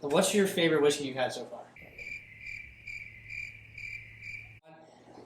What's your favorite whiskey you've had so far?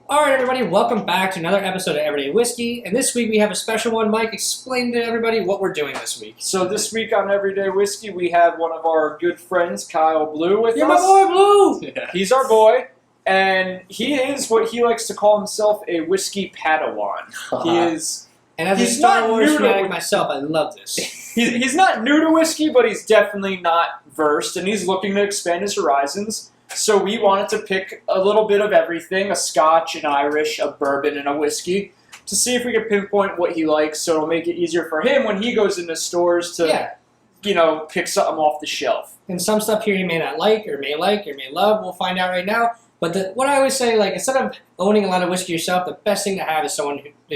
All right, everybody, welcome back to another episode of Everyday Whiskey. And this week we have a special one. Mike, explain to everybody what we're doing this week. So this week on Everyday Whiskey, we have one of our good friends, Kyle Blue, with You're us. my boy, Blue! Yeah. He's our boy, and he is what he likes to call himself, a whiskey Padawan. He is. And as a He's Star not Wars new to fanatic whi- myself, I love this. He's not new to whiskey, but he's definitely not versed, and he's looking to expand his horizons. So we wanted to pick a little bit of everything, a Scotch, an Irish, a bourbon, and a whiskey, to see if we could pinpoint what he likes, so it'll make it easier for him when he goes into stores to, pick something off the shelf. And some stuff here you may not like, or may love. We'll find out right now. But what I always say, like, instead of owning a lot of whiskey yourself, the best thing to have is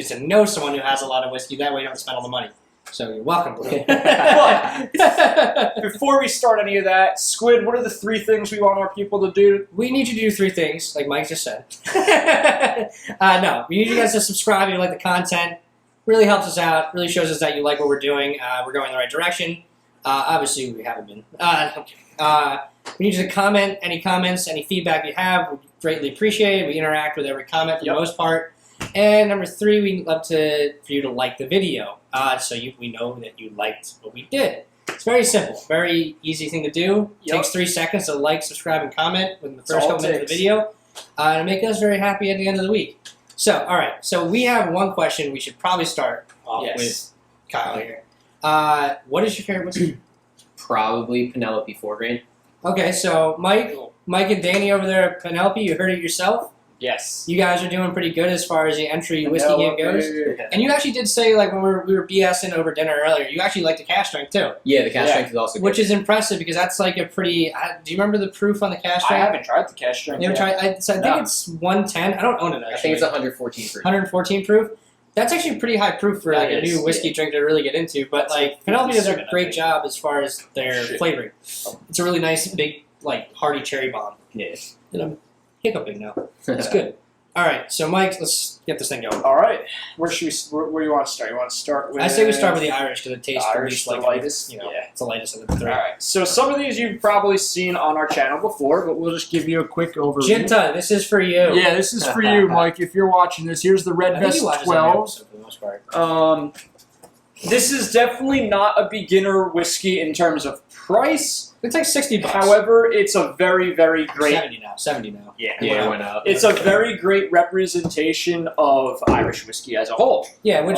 to know someone who has a lot of whiskey. That way you don't have to spend all the money. So you're welcome, Blue. But before we start any of that, Squid, what are the 3 things we want our people to do? We need you to do 3 things, like Mike just said. No, we need you guys to subscribe if you like the content. Really helps us out. Really shows us that you like what we're doing. We're going in the right direction. Obviously, we haven't been. We need you to comment. Any comments, any feedback you have, we greatly appreciate it. We interact with every comment for the most part. And number 3, we'd love for you to like the video, so we know that you liked what we did. It's very simple, very easy thing to do. It takes 3 seconds to like, subscribe, and comment within the first couple minutes of the video, to make us very happy at the end of the week. So, all right, so we have one question we should probably start off with Kyle here. What is your favorite whiskey? Probably Penelope 4 grain. Okay, so Mike and Danny over there at Penelope, you heard it yourself. Yes. You guys are doing pretty good as far as the entry whiskey game goes. And you actually did say, like, when we were BSing over dinner earlier, you actually like the cash strength, too. Yeah, the cash strength is also good. Which is impressive, because that's, like, a pretty... do you remember the proof on the cash I strength? haven't tried the cash strength You haven't yet. tried? I think it's 110. I don't own it, actually. I think it's 114 proof. 114 proof. That's actually pretty high proof for, like, That a is, new whiskey drinker to really get into. But, like, Penelope does a great job as far as their flavoring. It's a really nice, big, like, hearty cherry bomb. Yeah. And I'm hiccuping now. It's good. All right, so Mike, let's get this thing going. All right. Where do you want to start? You want to start with... I say we start with the Irish, because it tastes the least like... the lightest? It's the lightest of the 3. All right. So some of these you've probably seen on our channel before, but we'll just give you a quick overview. Ginta, this is for you. Yeah, this is for you, Mike. If you're watching this, here's the Red I think Vest he watches 12. every episode for the most part. This is definitely not a beginner whiskey in terms of price. It's like $60. However, it's a very, very great... 70 now. Yeah, Yeah, it went up. it's a very great representation of Irish whiskey as a whole. Yeah, which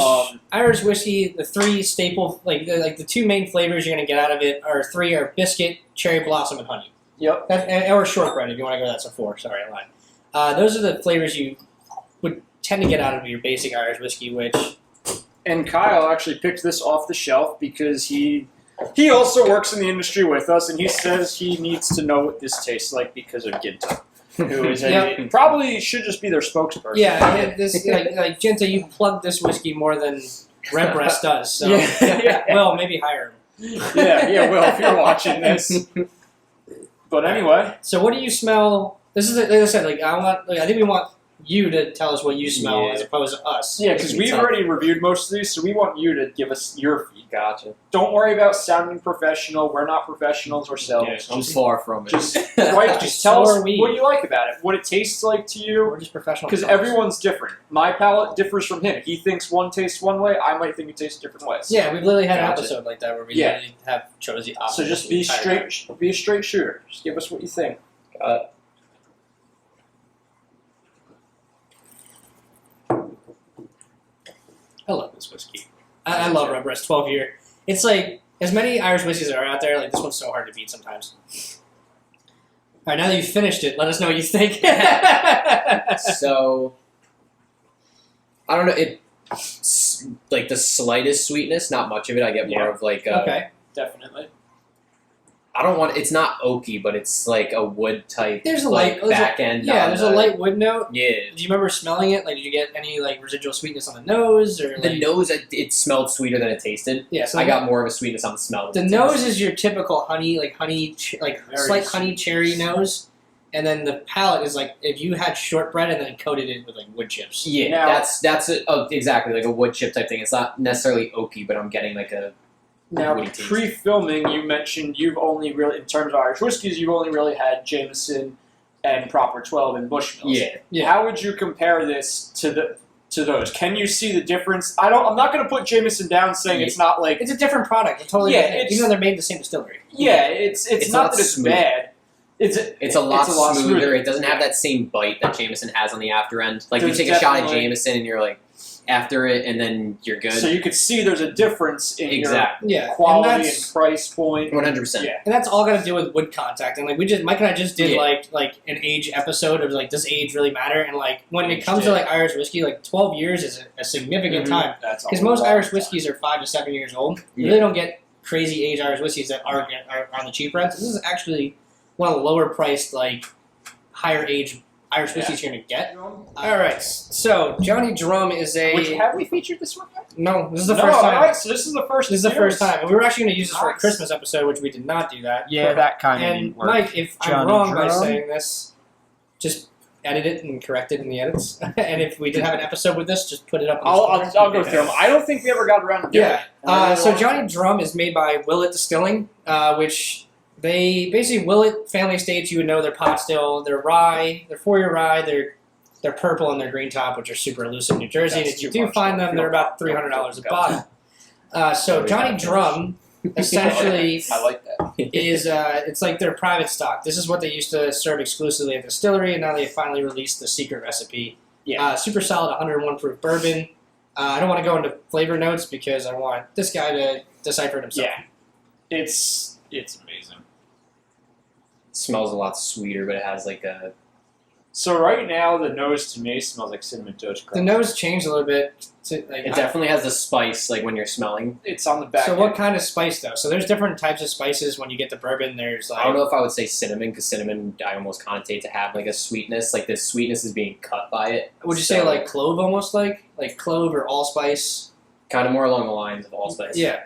Irish whiskey, the 3 staple, the 2 main flavors you're going to get out of it are biscuit, cherry blossom, and honey. Yep. Or shortbread, if you want to go, that's a 4. Sorry, I lied. Those are the flavors you would tend to get out of your basic Irish whiskey, which... And Kyle actually picked this off the shelf because he also works in the industry with us, and he says he needs to know what this tastes like because of Ginta, who is probably should just be their spokesperson. Yeah, this like Ginta, you plug this whiskey more than Redbreast does. So, well, maybe hire him. Yeah, Will, if you're watching this. But anyway, so what do you smell? This is like I said. I think we want you to tell us what you smell as opposed to us. Yeah, because we've already reviewed most of these, so we want you to give us your feed. Gotcha. Don't worry about sounding professional. We're not professionals ourselves. Yeah, I'm far from it. Just tell us what you like about it, what it tastes like to you. We're just professional. Because everyone's different. My palate differs from him. He thinks one tastes one way. I might think it tastes different ways. Yeah, we've literally had an episode like that where we literally have chose the opposite. So just be straight. Be a straight shooter. Just give us what you think. I love this whiskey. I love Redbreast 12 year. It's like, as many Irish whiskeys that are out there, like this one's so hard to beat sometimes. All right, now that you've finished it, let us know what you think. So, I don't know. It's like the slightest sweetness, not much of it. I get more of like okay, definitely. I don't want. It's not oaky, but it's like a wood type. There's a like light back end. Yeah, there's a light wood note. Yeah. Do you remember smelling it? Like, did you get any like residual sweetness on the nose or The nose? It smelled sweeter than it tasted. Yeah, so I got more of a sweetness on the smell. The nose is your typical honey, slight honey cherry nose, and then the palate is like if you had shortbread and then coated it with like wood chips. Yeah, Now- that's exactly like a wood chip type thing. It's not necessarily oaky, but I'm getting like a Now, woody taste. pre-filming, you mentioned you've only really, in terms of Irish whiskeys, you've only really had Jameson and Proper 12 and Bushmills. Yeah. How would you compare this to those? Can you see the difference? I'm not going to put Jameson down saying it's not like... It's a different product. It's totally Yeah, different, it's- even though they're made in the same distillery. Yeah, it's It's a not lot that it's smoother. bad. It's a lot smoother. smoother. It doesn't have that same bite that Jameson has on the after end. Like, There's you take a shot at definitely- Jameson and you're like, after it, and then you're good. So you could see there's a difference in Exactly. Yeah, your quality and and, that's, price point. 100%. Yeah. and that's all got to do with wood contact. And like Mike and I just did Yeah. like an age episode of like, does age really matter? And like when it Age comes to did. like Irish whiskey, like 12 years is a significant Mhm. time. That's Because a most long Irish time. whiskeys are 5 to 7 years old. You Yeah. really don't get crazy age Irish whiskeys that are on the cheap end. This is actually one of the lower priced, like higher age Irish whiskeys you're gonna get. All right, so Johnny Drum is Which a have we featured this one yet? no. This is the No, first time. alright, so this is the first. This is the first time, and we were actually going to use this for a Nice. Christmas episode, which we did not do that. that kind And Mike, if I'm Johnny wrong by Drum. saying this, just edit it and correct it in the edits. And if we did have an episode with this, just put it up. On the I'll go through them. I don't think we ever got around to doing Yeah. it. And I really So want Johnny Drum is made by Willet Distilling, which they basically Willet family estates. You would know their pot still, their rye, their 4-year rye, their purple and their green top, which are super elusive in New Jersey. And That's if you too do much, find though. them, they're about $300 a bottle. So Very Johnny nice. Drum essentially I like that. is it's like their private stock. This is what they used to serve exclusively at the distillery, and now they finally released the secret recipe. Yeah. Super solid 101 proof bourbon. I don't want to go into flavor notes because I want this guy to decipher it himself. Yeah. It's amazing. It smells a lot sweeter, but it has like a... So right now, the nose to me smells like cinnamon toast The crunch. nose changed a little bit. It definitely has the spice, like, when you're smelling. It's on the back. So what end. kind of spice though? So there's different types of spices when you get the bourbon. There's like I don't know if I would say cinnamon, because cinnamon I almost connotate to have like a sweetness. Like, this sweetness is being cut by it. would you say So, like clove almost like clove or allspice? kind of more along the lines of allspice? Yeah.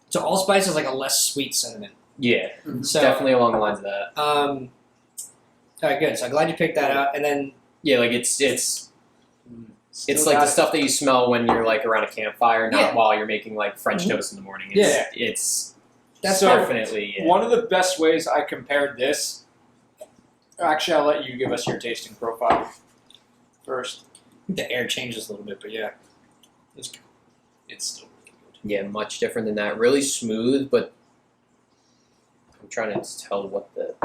So allspice is like a less sweet cinnamon. Yeah, So definitely along the lines of that. All right, good. So I'm glad you picked that out. And then Yeah, like it's Still like got the it. stuff that you smell when you're like around a campfire, not Yeah. while you're making like French Mhm. toast in the morning. It's that's So- perfect. definitely yeah. One of the best ways I compared this. Actually, I'll let you give us your tasting profile first. The air changes a little bit, but yeah. It's still really good. Yeah, much different than that. Really smooth, but I'm trying to tell what the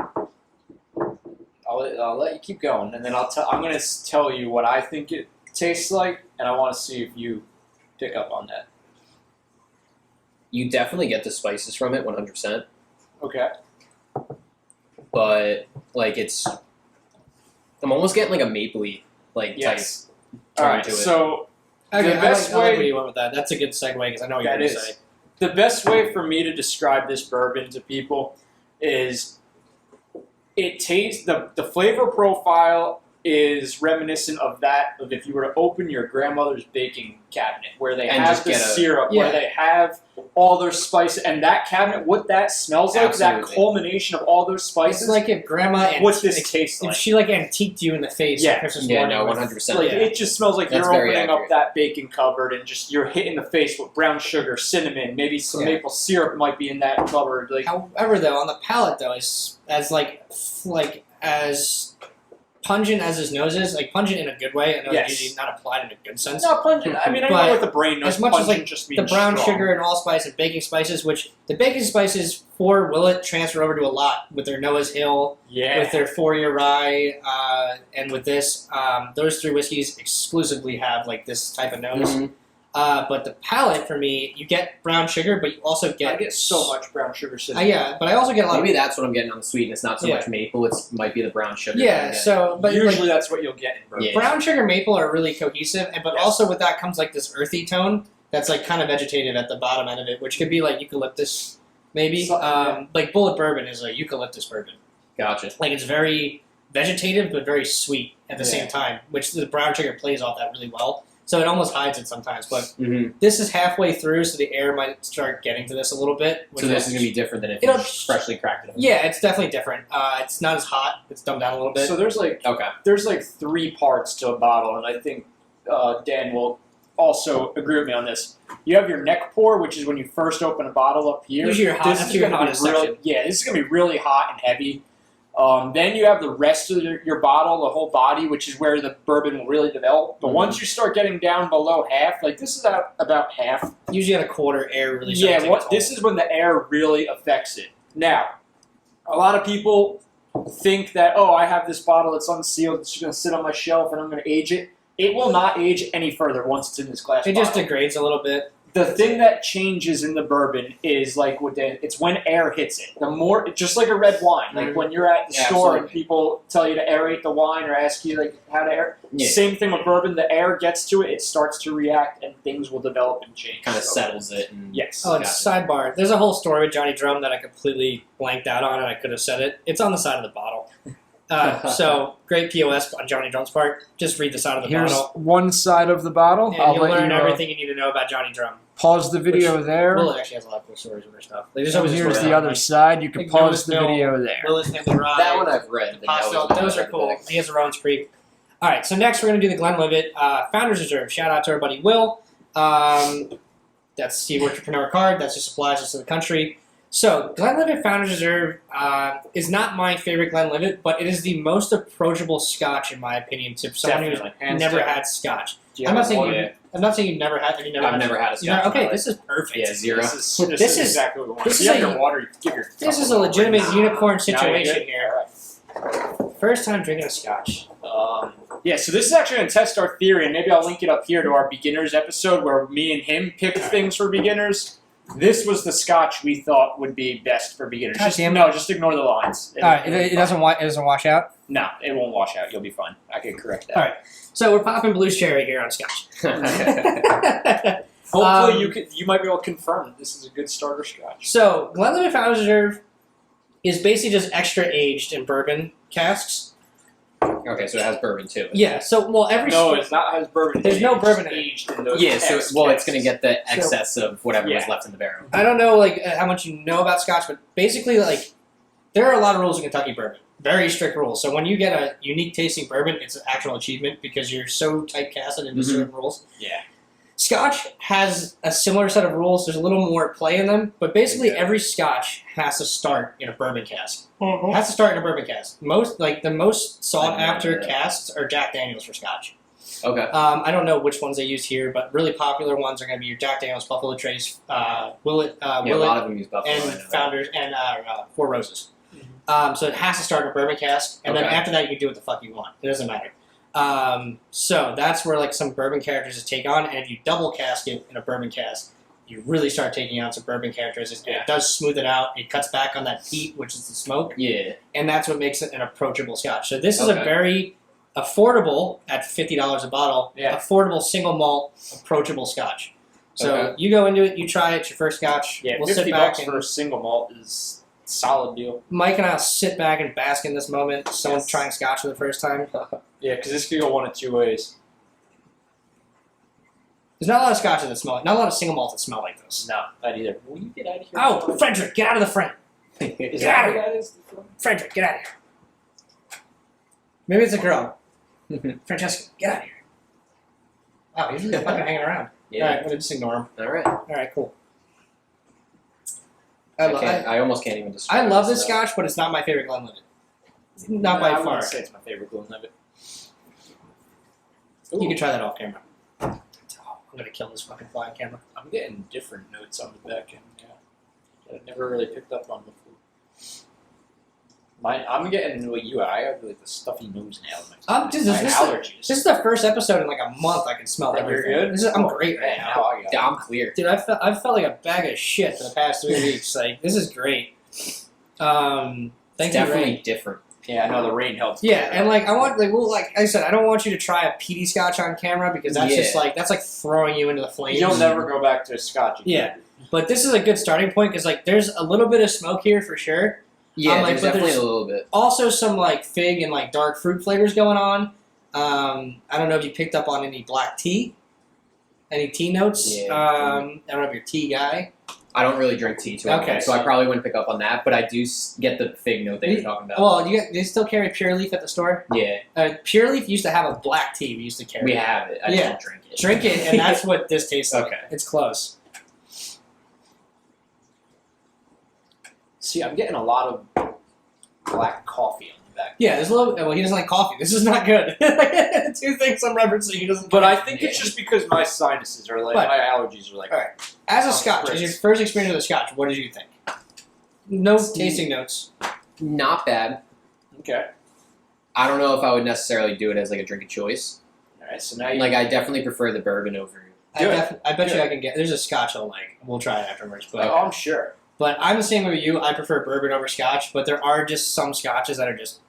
I'll let you keep going, and then I'm going to tell you what I think it tastes like, and I want to see if you pick up on that. you definitely get the spices from it 100%, Okay. but like I'm almost getting like a mapley like Yes. type All tone right. to it. So Okay, The best I like way- where you went with that. That's a good segue because I know what you're that going to is say. the best way for me to describe this bourbon to people is it tastes the flavor profile is reminiscent of that of if you were to open your grandmother's baking cabinet where they And have just the get a- syrup, Yeah. where they have all their spices, and that cabinet, what that smells like, that Absolutely. culmination of all those It's spices. like if grandma What's this taste if like? she like antiqued you in the face Yeah. on Christmas Yeah, morning no, with- 100%. Like Yeah. it just smells like That's you're very opening up accurate. that baking cupboard and just you're hitting the face with brown sugar, cinnamon, maybe some Yeah. maple syrup might be in that cupboard. Like However, though, on the palate, though, is as as pungent as his nose is, like pungent in a good way. I know Yes. it's usually not applied in a good sense. it's not pungent. I mean, I But know what the brain knows. as much as, pungent like, just The means brown strong. sugar and allspice and baking spices, which the baking spices for Willet transfer over to a lot with their Noah's Hill, Yeah. with their 4-year rye, and with this. Those 3 whiskeys exclusively have like this type of nose. Mhm. But the palate for me, you get brown sugar, but you also I get get so much brown sugar cinnamon. yeah, but I also get a lot Maybe of that's what I'm getting on the sweetness, not so Yeah. much maple. It might be the brown sugar. yeah. that I'm So, but like, Usually that's what you'll get in bourbon. Yeah. brown sugar maple are really cohesive, but Yes. also with that comes like this earthy tone that's like kind of vegetative at the bottom end of it, which could be like eucalyptus, maybe. So- yeah. Like Bullet Bourbon is a eucalyptus bourbon. Gotcha. Like it's very vegetative but very sweet at the Yeah. same time, which the brown sugar plays off that really well. So it almost hides it sometimes. But hmm this is halfway through, so the air might start getting to this a little bit. So this is gonna be different than if It'll- you freshly cracked it. Open. yeah, it's definitely different. It's not as hot. It's dumbed down a little bit. So there's like Okay. 3 parts to a bottle, and I think Dan will also agree with me on this. You have your neck pour, which is when you first open a bottle up here. Usually your hot, This that's is your gonna be hottest really, section. yeah, this is going to be really hot and heavy. Then you have the rest of your bottle, the whole body, which is where the bourbon will really develop. But once you start getting down below half, like this is about half. Usually at a quarter, air really Yeah, starts to take its this is when the air really affects it. Now, a lot of people think that, oh, I have this bottle, it's unsealed, it's just going to sit on my shelf and I'm going to age it. It will not age any further once it's in this glass It bottle. just degrades a little bit. The thing that changes in the bourbon is like it's when air hits it. The more, just like a red wine, like when you're at the Yeah, store and absolutely. people tell you to aerate the wine or ask you like how to air. Yeah. Same thing with bourbon. The air gets to it, it starts to react, and things will develop and change. Kind of So, settles it. And Yes. Oh, and sidebar. There's a whole story with Johnny Drum that I completely blanked out on, and I could have said it. It's on the side of the bottle. So great POS on Johnny Drum's part. Just read the side of the Here's bottle, one side of the bottle. and I'll you'll let learn you everything you need to know about Johnny Drum. pause the video there. Willis actually has a lot of cool stories with her stuff. Like, there's And always a here's story the about, other side. You can like, pause the Noah's Mill, video there. Willis Family Rye. that one I've read. The Pastel, Noah's Mill those are and cool. everything. He has a Rowan's Creek. All right, so next we're going to do the Glenlivet Founders Reserve. Shout out to our buddy Will. That's Steve Entrepreneur card. That just applies us to the country. So Glenlivet Founders Reserve is not my favorite Glenlivet, but it is the most approachable Scotch in my opinion to someone who's Definitely, hands never down. had Scotch. Do you I'm have not saying one? you. I'm not saying you've never had. Have you never I've had never had a You know, Scotch. okay, no. this is perfect. Yeah, zero. This is This is- exactly what we want. this If you is have a- your water, give your This is a couple legitimate more. unicorn Now you're situation good? here. All right. First time drinking a Scotch. Yeah, so this is actually going to test our theory, and maybe I'll link it up here to our beginners episode where me and him picked things for beginners. This was the Scotch we thought would be best for beginners. God damn it. No, just ignore the lines. doesn't wash out. No, it won't wash out. You'll be fine. I can correct that. All right. So we're popping Blue Cherry here on Scotch. Hopefully, you might be able to confirm that this is a good starter Scotch. So Glenlivet Founders Reserve is basically just extra aged in bourbon casks. Okay, so it has bourbon too. Yeah. So every No, it's not has bourbon. There's no bourbon in it. aged in those. Yeah, so X well, it's going casks. to get the excess of whatever was Yeah. left in the barrel. I don't know how much you know about Scotch, but basically there are a lot of rules in Kentucky bourbon. Very strict rules. So when you get a unique tasting bourbon, it's an actual achievement because you're so typecasted into Mhm. certain rules. Yeah. Scotch has a similar set of rules. There's a little more play in them, but basically every Scotch has to start in a bourbon cask. It has to start in a bourbon cask. The most sought after casks are Jack Daniels for Scotch. Okay. I don't know which ones they use here, but really popular ones are going to be your Jack Daniels, Buffalo Trace, Willet, Yeah, a lot Willet, of them use Buffalo. I know and that. Founders, and Four Roses. So it has to start in a bourbon cask, and then Okay. after that you can do what the fuck you want. It doesn't matter. So that's where some bourbon characters take on, and if you double cask it in a bourbon cask, you really start taking on some bourbon characters. It does smooth it out. It cuts back on that peat, which is the smoke, Yeah. and that's what makes it an approachable Scotch. So this is a Okay. very affordable, at $50 a bottle, affordable single malt, approachable Scotch. So Okay. you go into it, you try it, it's your first Scotch. Yeah, we'll 50 sit back bucks and for a single malt is a solid deal. Mike and I'll sit back and bask in this moment. Someone Yes. trying Scotch for the first time. Yeah, because this could go one of two ways. There's not a lot of Scotches that smell not a lot of single malts that smell like this. No, not either. Will you get out of here? Oh, Frederick, get out of the frame. Is get that out of what here. that is? Frederick, get out of here. Maybe it's a girl. Francesca, get out of here. Wow, he's really fucking hanging around. Yeah. Alright, we'll just ignore him. All right. Alright, cool. I almost can't even describe. I love this so- Scotch, but it's not my favorite Glenlivet. Not I by wouldn't far. say it's my favorite Glenlivet. You can try that off camera. Oh, I'm gonna kill this fucking fly on camera. I'm getting different notes on the back end. Yeah, that I've never really picked up on before. I'm getting what you. I have like the stuffy nose now. Dude, My this allergies. is the first episode in like a month I can smell You're everything. good? I'm great right Man, now. now I got Yeah, I'm clear. Dude, I've felt like a bag of shit for the past 3 weeks. Like, this is great. Thank It's you, definitely Rain. different. Yeah, I know the rain helps. Yeah, and like like I said, I don't want you to try a peaty Scotch on camera because that's just Yeah. that's like throwing you into the flames. You'll never go back to a Scotch again. Yeah. But this is a good starting point because like there's a little bit of smoke here for sure. Yeah, like, there's but definitely there's- a little bit. Also, some like fig and like dark fruit flavors going on. I don't know if you picked up on any black tea, any tea notes. Yeah, I don't know if you're a tea guy. I don't really drink tea too often, Okay. so I probably wouldn't pick up on that. But I do get the fig note that you're talking about. Well, they still carry Pure Leaf at the store. Yeah, Pure Leaf used to have a black tea we used to carry. we have it. I Yeah. don't drink it. Drink it, and that's what this tastes like. Okay. It's close. See, I'm getting a lot of black coffee on the back. Yeah, there's a little. Well, he doesn't like coffee. This is not good. Two things I'm referencing. He doesn't. But I think Yeah. it's just because my sinuses are like, But- my allergies are like, Alright. As a Oh, Scotch, Chris. as your first experience with a Scotch, what did you think? No tasting notes. Not bad. okay. I don't know if I would necessarily do it as like a drink of choice. Alright, so now you Like I definitely prefer the bourbon over. Good. I bet you Good. I can get. There's a Scotch I'll like. We'll try it afterwards. But oh, I'm sure. but I'm the same with you. I prefer bourbon over Scotch. But there are just some Scotches that are just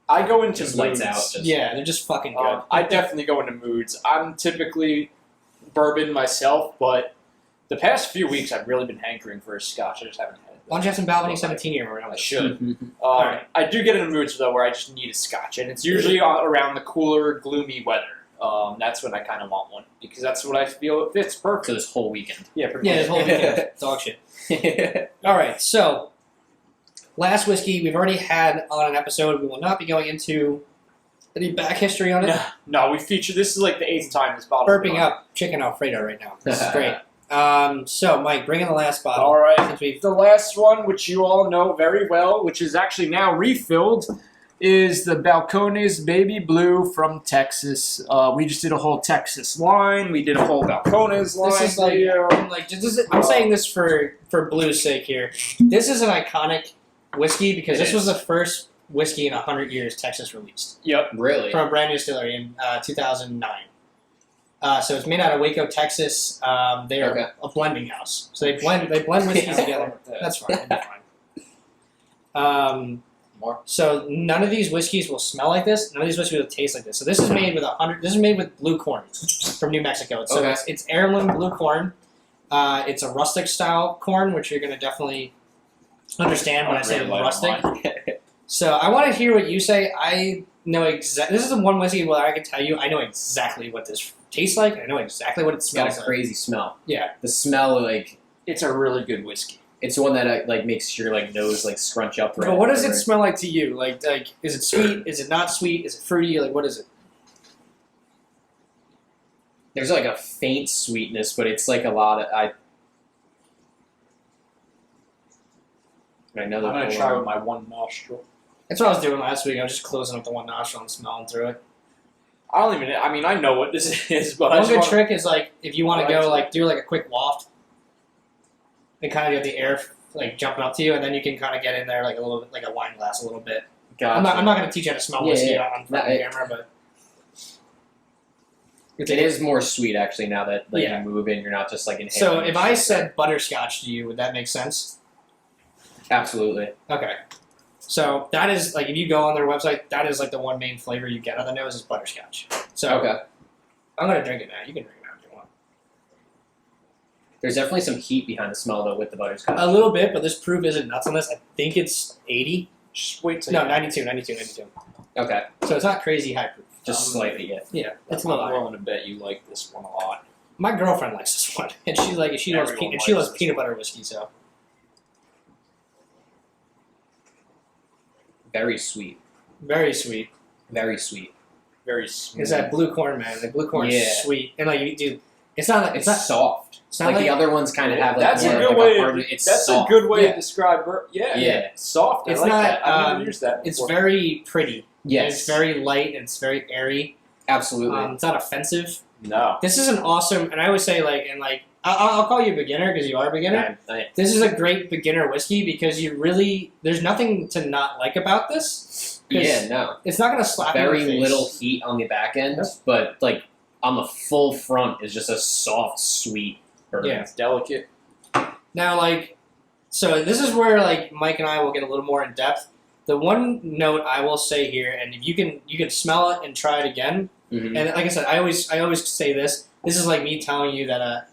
I go into Just moods. lights out. Just, yeah, they're just fucking good. I definitely go into moods. I'm typically bourbon myself, but the past few weeks I've really been hankering for a Scotch. I just haven't had it. Why don't you have some Balvenie 17 year around I this? should. Alright. I do get into moods though where I just need a Scotch, and it's usually around the cooler, gloomy weather. That's when I kind of want one because that's what I feel it fits perfect. So this whole weekend. Yeah, pretty Yeah, much. this whole weekend. Dog shit. All right, so last whiskey we've already had on an episode. We will not be going into any back history on it. No, we feature. This is like the 8th time this bottle. Burping up chicken Alfredo right now. This is great. So Mike, bring in the last bottle. All right. Since we've The last one, which you all know very well, which is actually now refilled, is the Balcones Baby Blue from Texas. We just did a whole Texas line. We did a whole Balcones line. this is like, video. I'm saying this for Blue's sake here. This is an iconic whiskey because It this was is. the first whiskey in 100 years Texas released Yep. Really? from a brand new distillery in 2009. So it's made out of Waco, Texas. They are Okay. a blending house, so they blend whiskeys together. That's fine. That'd be fine. More. So none of these whiskeys will smell like this. None of these whiskeys will taste like this. So this is made with This is made with blue corn from New Mexico. So Okay. it's heirloom blue corn. It's a rustic style corn, which you're going to definitely understand when I say rustic. So I want to hear what you say. I know exactly. This is the one whiskey where I can tell you I know exactly what this tastes like. I know exactly what it It's got smells a like. crazy smell. Yeah. The smell, like, It's a really good whiskey. it's the one that like makes your like nose like scrunch up. But what does it smell like to you? Like is it sweet? Is it not sweet? Is it fruity? Like what is it? There's like a faint sweetness, but it's like a lot of I know I'm that. gonna try with my one nostril. That's what I was doing last week. I was just closing up the one nostril and smelling through it. I don't even. I mean, I know what this is, but I One just good wanna- trick is like if you want to Right. go like do like a quick waft, and kind of get the air like jumping up to you, and then you can kind of get in there like a little bit, like a wine glass a little bit. Gotcha. I'm not going to teach you how to smell Yeah, whiskey yeah. on No, fucking camera, but It is more sweet actually now that like Yeah. you move in, you're not just like inhaling. So if I shit. said butterscotch to you, would that make sense? Absolutely. Okay. So that is like if you go on their website, that is like the one main flavor you get on the nose is butterscotch. So Okay. I'm gonna drink it now. You can drink it now if you want. There's definitely some heat behind the smell though with the butterscotch. A little bit, but this proof isn't nuts on this. I think it's 80. Just wait till No, you- 92. Okay. So it's not crazy high proof. Just slightly, yeah. Yeah, it's a I'm little higher. willing to bet you like this one a lot. My girlfriend likes this one, and she loves Everyone she likes loves this peanut one. butter whiskey. So Very sweet. very sweet. Very sweet. Very smooth. It's that blue corn, man. The blue corn Yeah. is sweet, and like you do. It's not like It's it's not. soft. It's not Like like the other ones kind of have like That's a more good of, like, way. hard- it's That's soft. a good way Yeah. to describe. Yeah. Yeah. Soft. I It's like not, that. I've um, never used that. It's before. very pretty. And Yes. it's very light and it's very airy. Absolutely. It's not offensive. No. This is an awesome, and I always say I'll call you a beginner because you are a beginner. This is a great beginner whiskey because there's nothing to not like about this. 'Cause yeah, no. It's not gonna slap you in Very the face. little heat on the back end, Yep. but like on the full front is just a soft, sweet bourbon. Yeah. It's delicate. Now, so this is where Mike and I will get a little more in depth. The one note I will say here, and if you can smell it and try it again. Mhm. And like I said, I always say this. This is like me telling you that a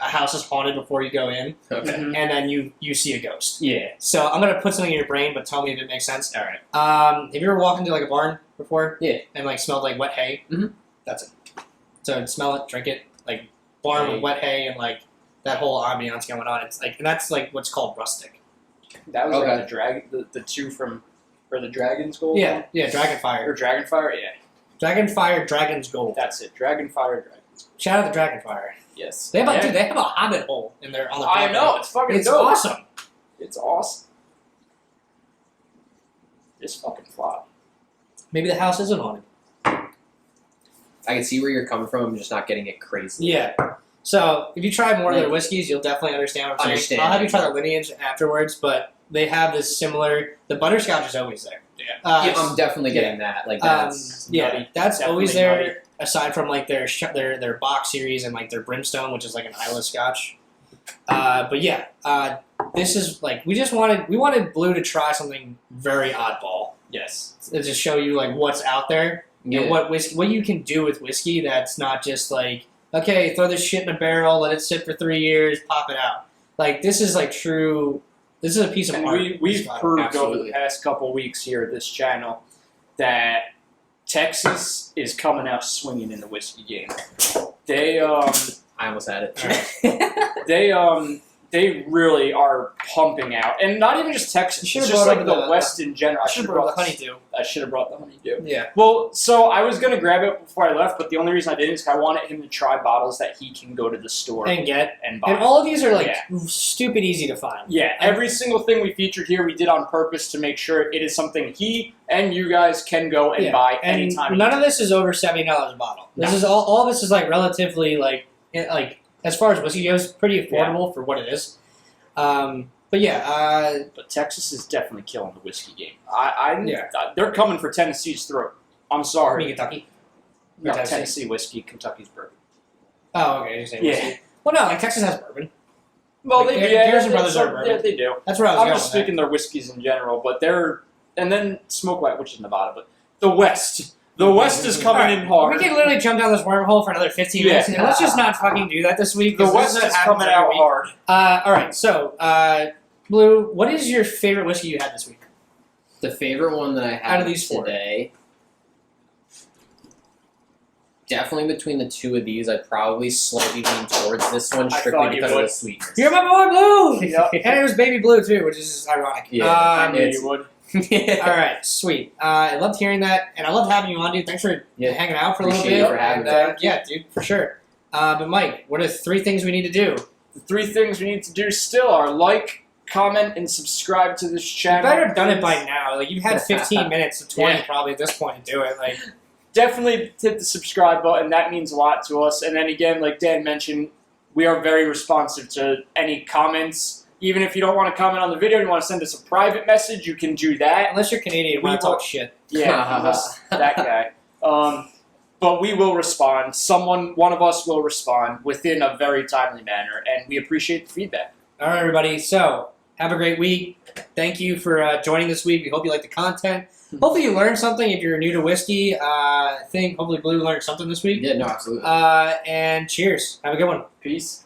house is haunted before you go in, Okay. Mhm. and then you see a ghost. Yeah. So I'm gonna put something in your brain, but tell me if it makes sense. All right. Have you ever walked into a barn before? Yeah. And smelled like wet hay? Mhm. That's it. So smell it, drink it, barn Hay. with wet hay and that whole ambiance going on. It's like, and that's like what's called rustic. That was Okay. like the dragon, the two from, or the Dragon's Gold. Yeah, one? yeah, Dragonfire. Or Dragonfire. Yeah, Dragonfire, Dragon's Gold. that's it. Dragonfire, Dragon's Gold. Shout out to Dragonfire. Yes. They have, Yeah. dude, they have a hobbit hole in their on the I property. know, it's fucking It's dope. awesome. It's awesome. This fucking flop. Maybe the house isn't haunted. I can see where you're coming from. I'm just not getting it crazy. Yeah. So if you try more of their Like- whiskeys, you'll definitely understand what I'm saying. Understand. I'll have you try the lineage afterwards, but they have this similar. The butterscotch is always there. Yeah, I'm definitely getting that. Like that's yeah, nutty. that's Definitely always there. nutty. Aside from like their box series and like their brimstone, which is like an Isla Scotch. But yeah, this is like we wanted Blue to try something very oddball Yes. to just show you like what's out there yeah. and what you can do with whiskey that's not just like, okay, throw this shit in a barrel, let it sit for 3 years, pop it out. Like this is like true. This is a piece of And art. we've proved over Absolutely. the past couple weeks here at this channel that Texas is coming out swinging in the whiskey game. They I almost had it. they really are pumping out, and not even just Texas. You It's should've just brought like up the West in general. I should have brought the honeydew. I should have brought the honeydew. Yeah. Well, so I was gonna grab it before I left, but the only reason I didn't is 'cause I wanted him to try bottles that he can go to the store And get. and buy. And all of these are like Yeah. stupid easy to find. Yeah, every single thing we featured here, we did on purpose to make sure it is something he and you guys can go and Yeah, buy And anytime. none of this is over $70 a bottle. This No. is all of this is like relatively like as far as whiskey goes, pretty affordable for what it is. But yeah, But Texas is definitely killing the whiskey game. Yeah. They're coming for Tennessee's throat. I'm I mean sorry. Kentucky. No, Or Tennessee. Tennessee whiskey, Kentucky's bourbon. Oh, okay. You're saying Yeah. whiskey. Well, no, like Texas has bourbon. Well, Like, they do. Garrison Brothers are bourbon. Yeah, they do. That's where I was I'm going. just with that. speaking their whiskeys in general, but they're and then Smoke White, which is Nevada, but the West. The West is coming Alright, in hard. We can literally jump down this wormhole for another 15 minutes, and let's just not fucking do that this week. The 'cause West this is happens coming every out week. hard. All right, so Blue, what is your favorite whiskey you had this week? The favorite one that I had Out of these four. today, definitely between the two of these, I'd probably slightly lean towards this one I strictly thought you because of would. the sweetness. You're my boy, Blue. Yep. And it was Baby Blue too, which is ironic. Yeah, I knew it's- you would. All right, sweet. I loved hearing that, and I loved having you on, dude. Thanks for Yeah. hanging out for a little Appreciate bit. you for having and, yeah, dude, for sure. But Mike, what are 3 things we need to do? The 3 things we need to do still are like, comment, and subscribe to this You channel. better have done it by now. Like you've had 15 minutes to 20 Yeah. probably at this point to do it. Like Definitely hit the subscribe button. That means a lot to us. And then again, like Dan mentioned, we are very responsive to any comments. Even if you don't want to comment on the video and you want to send us a private message, you can do that. unless you're Canadian, we We want to talk will- shit. Yeah, unless that guy. But we will respond. One of us will respond within a very timely manner, and we appreciate the feedback. All right, everybody. So have a great week. Thank you for joining this week. We hope you like the content. Hopefully you learned something. If you're new to whiskey, I think hopefully Blue learned something this week. Yeah, no, absolutely. And cheers. Have a good one. Peace.